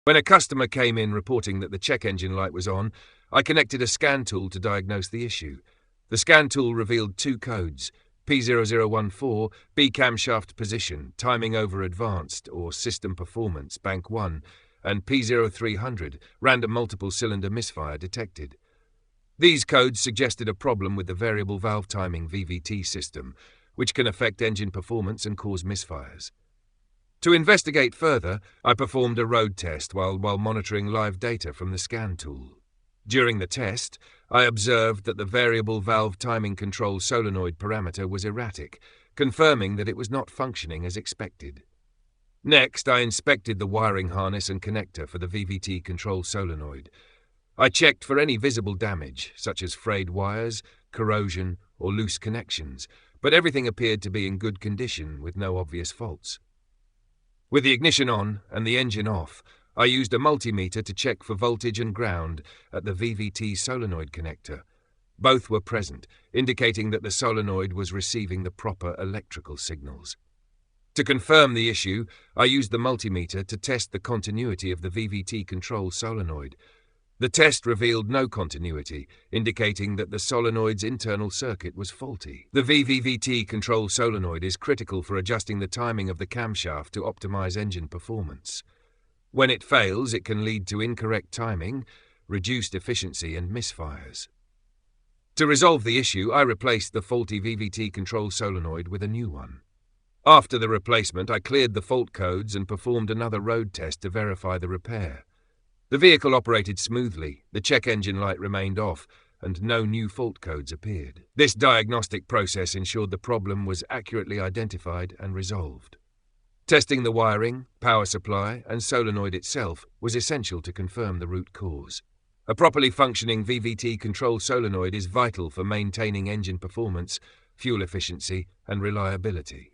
When a customer came in reporting that the check engine light was on, I connected a scan tool to diagnose the issue. The scan tool revealed two codes: P0014, B camshaft position, timing over advanced or system performance, bank 1, and P0300, random multiple cylinder misfire detected. These codes suggested a problem with the variable valve timing VVT system, which can affect engine performance and cause misfires. To investigate further, I performed a road test while monitoring live data from the scan tool. During the test, I observed that the variable valve timing control solenoid parameter was erratic, confirming that it was not functioning as expected. Next, I inspected the wiring harness and connector for the VVT control solenoid. I checked for any visible damage, such as frayed wires, corrosion, or loose connections, but everything appeared to be in good condition with no obvious faults. With the ignition on and the engine off, I used a multimeter to check for voltage and ground at the VVT solenoid connector. Both were present, indicating that the solenoid was receiving the proper electrical signals. To confirm the issue, I used the multimeter to test the continuity of the VVT control solenoid. The test revealed no continuity, indicating that the solenoid's internal circuit was faulty. The VVT control solenoid is critical for adjusting the timing of the camshaft to optimize engine performance. When it fails, it can lead to incorrect timing, reduced efficiency, and misfires. To resolve the issue, I replaced the faulty VVT control solenoid with a new one. After the replacement, I cleared the fault codes and performed another road test to verify the repair. The vehicle operated smoothly, the check engine light remained off, and no new fault codes appeared. This diagnostic process ensured the problem was accurately identified and resolved. Testing the wiring, power supply, and solenoid itself was essential to confirm the root cause. A properly functioning VVT control solenoid is vital for maintaining engine performance, fuel efficiency, and reliability.